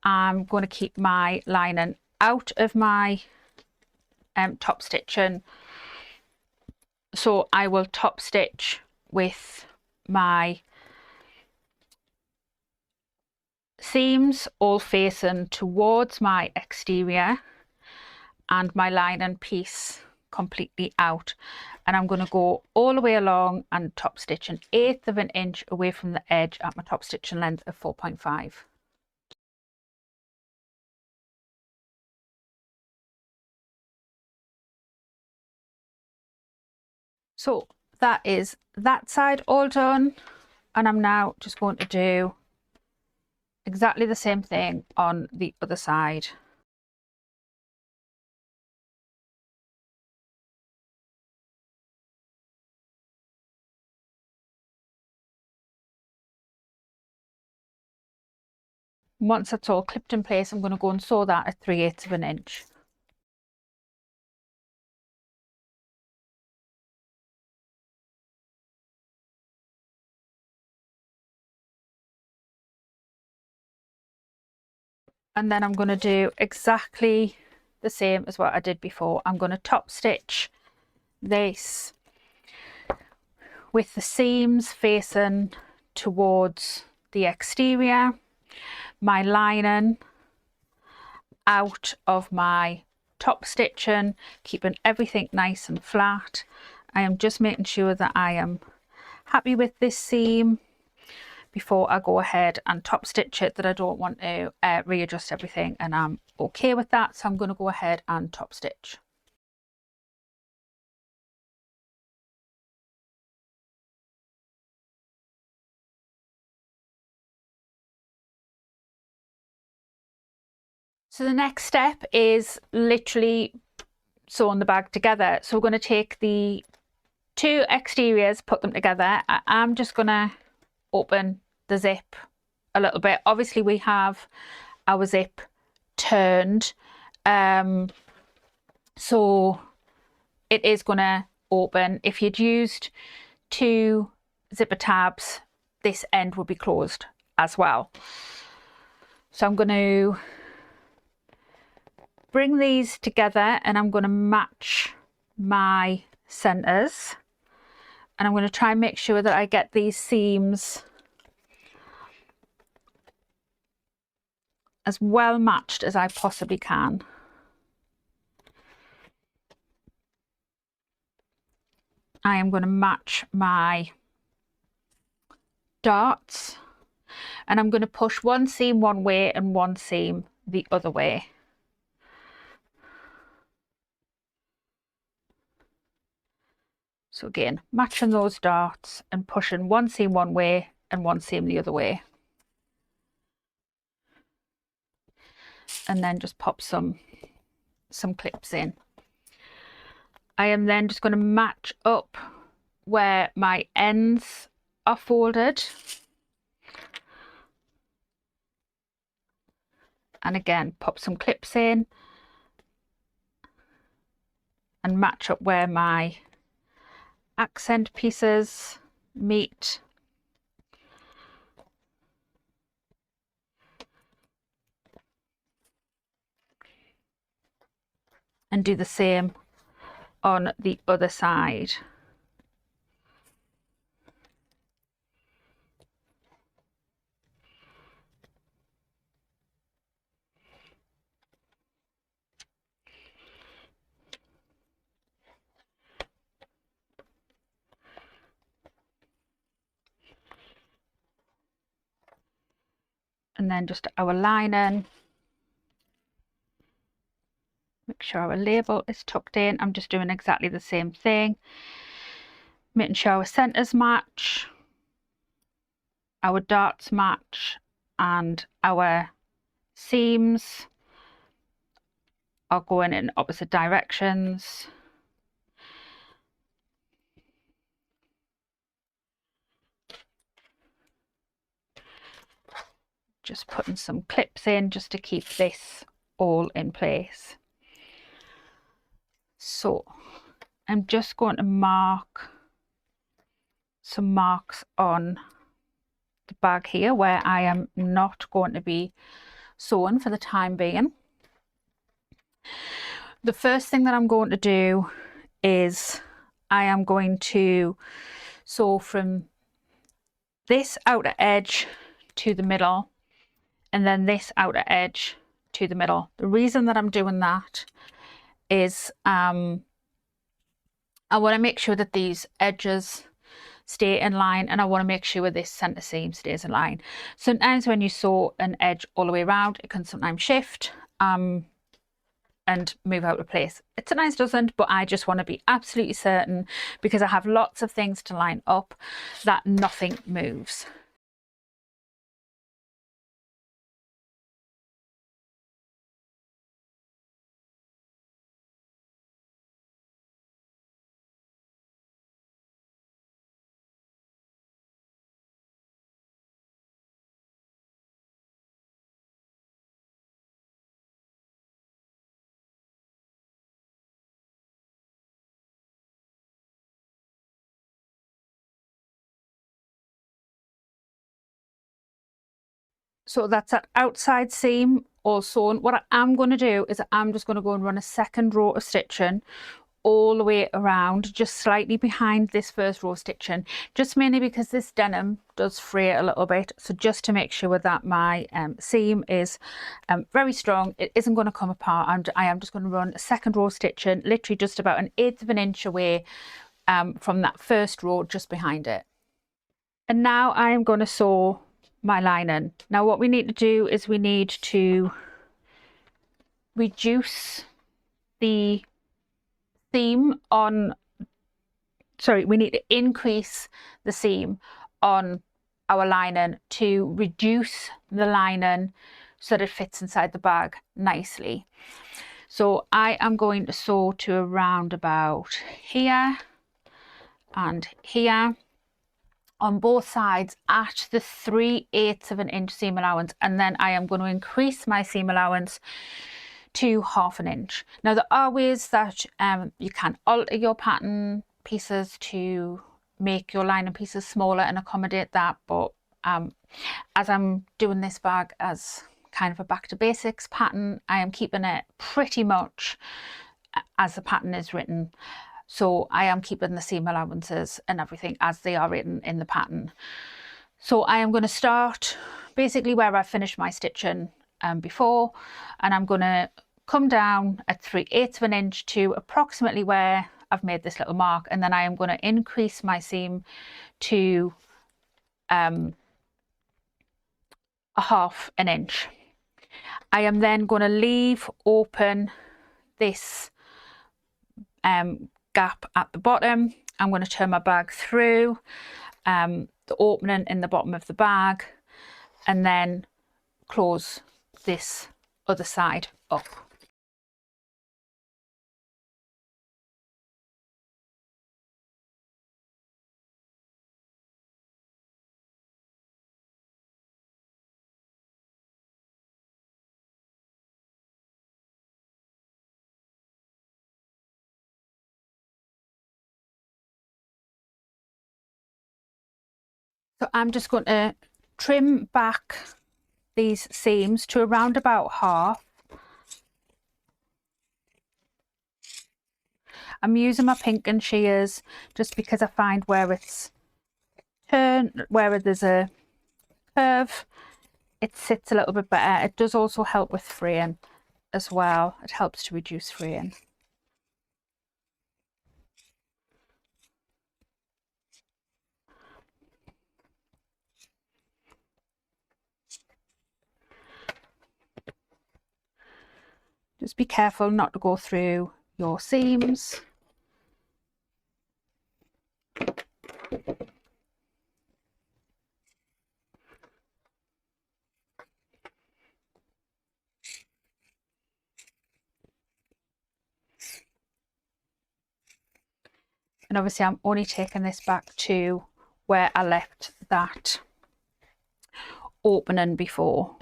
I'm going to keep my lining out of my top stitching, so I will top stitch with my seams all facing towards my exterior and my lining piece completely out, and I'm going to go all the way along and top stitch 1/8 of an inch away from the edge at my top stitching length of 4.5. So that is that side all done, and I'm now just going to do exactly the same thing on the other side. Once that's all clipped in place, I'm going to go and sew that at 3/8 of an inch. And then I'm going to do exactly the same as what I did before. I'm going to top stitch this with the seams facing towards the exterior, my lining out of my top stitching, keeping everything nice and flat. I am just making sure that I am happy with this seam before I go ahead and top stitch it, that I don't want to readjust everything, and I'm okay with that, so I'm going to go ahead and top stitch. So the next step is literally sewing the bag together. So we're going to take the two exteriors, put them together. I'm just going to open the zip a little bit. Obviously we have our zip turned, so it is going to open. If you'd used two zipper tabs, this end would be closed as well. So I'm going to bring these together, and I'm going to match my centers, and I'm going to try and make sure that I get these seams as well matched as I possibly can. I am going to match my darts, and I'm going to push one seam one way and one seam the other way. So again, matching those darts and pushing one seam one way and one seam the other way. And then just pop some clips in. I am then just going to match up where my ends are folded. And again, pop some clips in and match up where my accent pieces meet. And do the same on the other side. And then just our lining. Make sure our label is tucked in. I'm just doing exactly the same thing. Making sure our centers match, our darts match, and our seams are going in opposite directions. Just putting some clips in just to keep this all in place. So I'm just going to mark some marks on the bag here where I am not going to be sewing for the time being. The first thing that I'm going to do is I am going to sew from this outer edge to the middle, and then this outer edge to the middle. The reason that I'm doing that is I want to make sure that these edges stay in line, and I want to make sure this center seam stays in line. Sometimes when you sew an edge all the way around, it can sometimes shift and move out of place. It sometimes doesn't, but I just want to be absolutely certain, because I have lots of things to line up, that nothing moves. So that's that outside seam all sewn. What I am going to do is I'm just going to go and run a second row of stitching all the way around, just slightly behind this first row of stitching, just mainly because this denim does fray a little bit. So just to make sure that my seam is very strong, it isn't going to come apart, and I am just going to run a second row of stitching, literally just about 1/8 of an inch away from that first row, just behind it. And now I am going to sew my lining. Now what we need to do is we need to reduce the seam on, sorry, we need to increase the seam on our lining to reduce the lining so that it fits inside the bag nicely. So I am going to sew to around about here and here on both sides at the 3/8 of an inch seam allowance, and then I am going to increase my seam allowance to 1/2 an inch. Now there are ways that you can alter your pattern pieces to make your lining pieces smaller and accommodate that, but as I'm doing this bag as kind of a back to basics pattern, I am keeping it pretty much as the pattern is written. So I am keeping the seam allowances and everything as they are written in the pattern. So I am going to start basically where I finished my stitching before, and I'm going to come down at 3/8 of an inch to approximately where I've made this little mark, and then I am going to increase my seam to 1/2 an inch. I am then going to leave open this gap at the bottom. I'm going to turn my bag through the opening in the bottom of the bag, and then close this other side up. So I'm just going to trim back these seams to around about 1/2. I'm using my pinking shears just because I find where it's turned, where there's a curve, it sits a little bit better. It does also help with fraying as well. It helps to reduce fraying. Just be careful not to go through your seams. And obviously I'm only taking this back to where I left that opening before.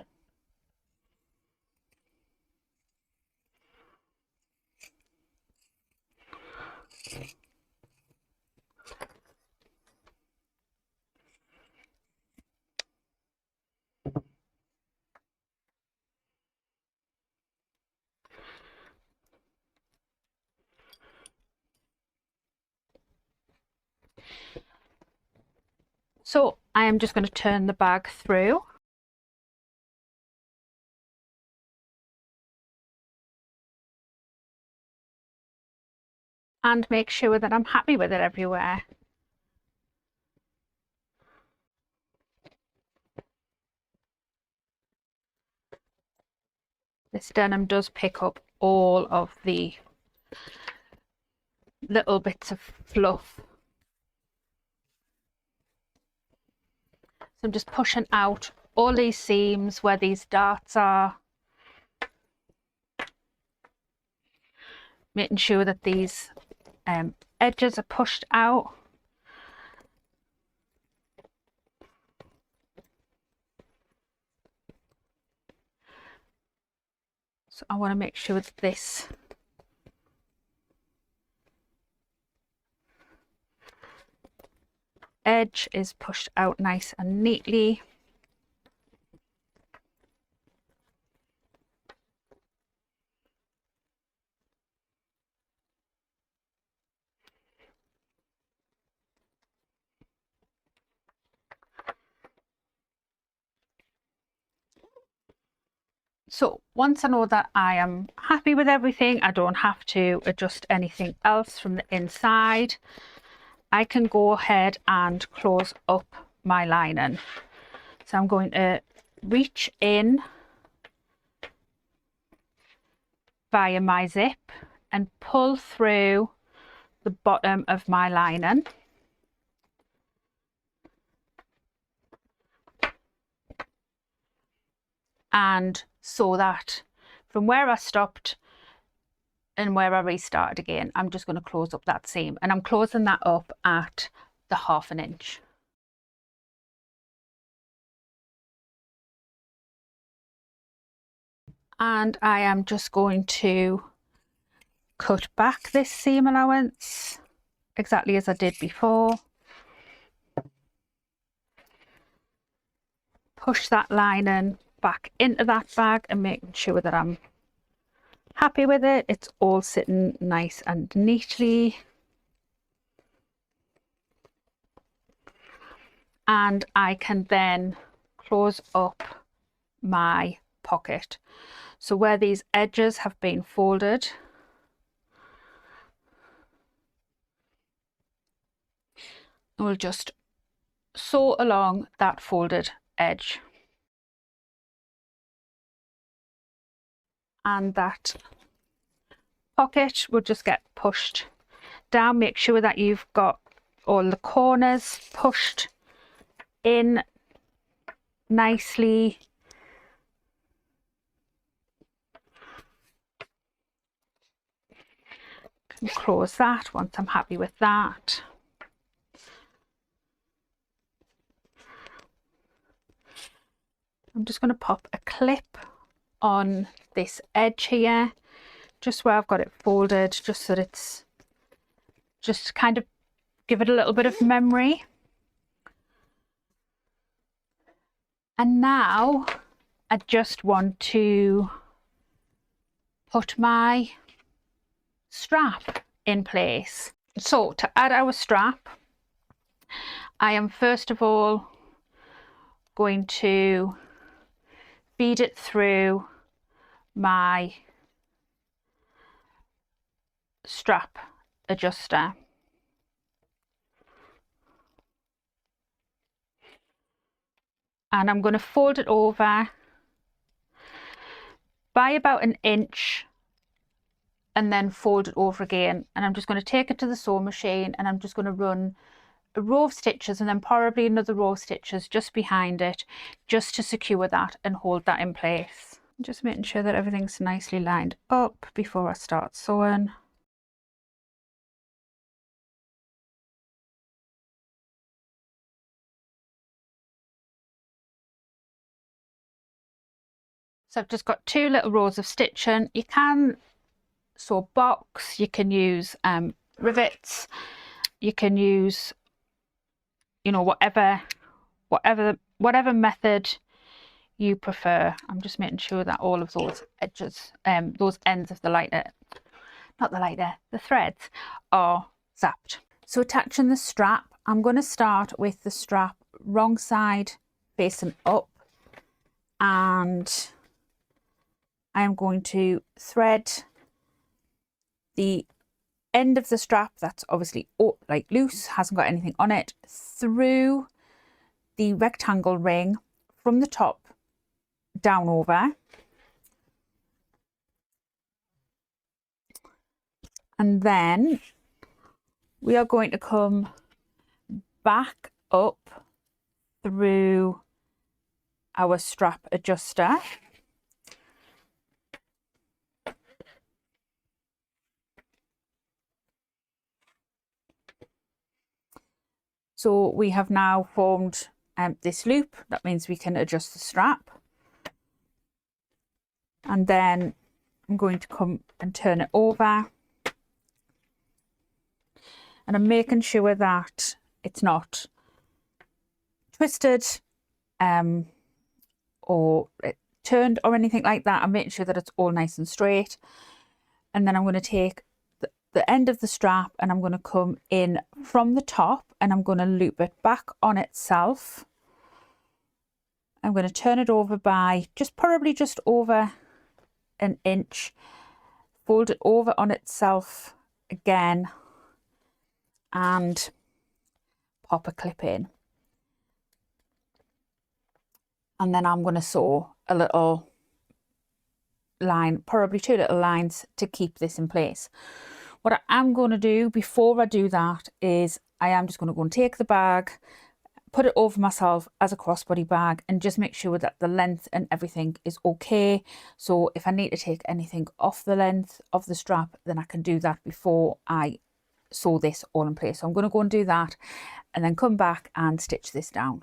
So I am just going to turn the bag through. And make sure that I'm happy with it everywhere. This denim does pick up all of the little bits of fluff. So I'm just pushing out all these seams where these darts are. Making sure that these edges are pushed out. So I want to make sure that this edge is pushed out nice and neatly. So once I know that I am happy with everything, I don't have to adjust anything else from the inside, I can go ahead and close up my lining. So I'm going to reach in via my zip and pull through the bottom of my lining. And sew that from where I stopped and where I restarted again. I'm just going to close up that seam, and I'm closing that up at the 1/2 inch. And I am just going to cut back this seam allowance exactly as I did before. Push that lining back into that bag and making sure that I'm happy with it. It's all sitting nice and neatly. And I can then close up my pocket. So where these edges have been folded, we'll just sew along that folded edge. And that pocket will just get pushed down. Make sure that you've got all the corners pushed in nicely. Can close that once I'm happy with that. I'm just going to pop a clip on this edge here, just where I've got it folded, just so that it's just kind of give it a little bit of memory. And now I just want to put my strap in place. So to add our strap, I am first of all going to feed it through my strap adjuster. And I'm going to fold it over by about 1 inch and then fold it over again. And I'm just going to take it to the sewing machine and I'm just going to run a row of stitches and then probably another row of stitches just behind it, just to secure that and hold that in place. Just making sure that everything's nicely lined up before I start sewing. So I've just got 2 little rows of stitching. You can sew box, you can use rivets, you can use, you know, whatever method you prefer. I'm just making sure that all of those edges, those ends of the threads are zapped. So attaching the strap, I'm going to start with the strap wrong side facing up, and I am going to thread the end of the strap that's obviously like loose, hasn't got anything on it, through the rectangle ring from the top down over, and then we are going to come back up through our strap adjuster, so we have now formed this loop. That means we can adjust the strap, and then I'm going to come and turn it over, and I'm making sure that it's not twisted or turned or anything like that. I'm making sure that it's all nice and straight, and then I'm going to take the end of the strap and I'm going to come in from the top and I'm going to loop it back on itself. I'm going to turn it over by probably just over an inch, fold it over on itself again and pop a clip in, and then I'm going to sew a little line, probably 2 little lines, to keep this in place. What I am going to do before I do that is I am just going to go and take the bag, put it over myself as a crossbody bag, and just make sure that the length and everything is okay. So if I need to take anything off the length of the strap, then I can do that before I sew this all in place. So I'm going to go and do that and then come back and stitch this down.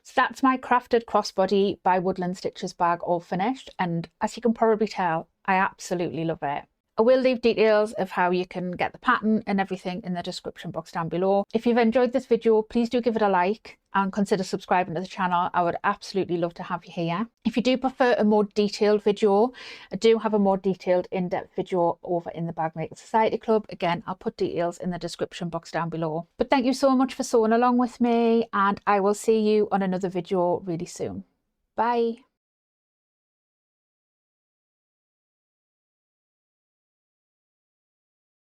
So that's my Crafted Crossbody by Woodland Stitches bag all finished, and as you can probably tell, I absolutely love it. I will leave details of how you can get the pattern and everything in the description box down below. If you've enjoyed this video, please do give it a like and consider subscribing to the channel. I would absolutely love to have you here. If you do prefer a more detailed video, I do have a more detailed in-depth video over in the Bag Makers Society Club. Again, I'll put details in the description box down below. But thank you so much for sewing along with me, and I will see you on another video really soon. Bye.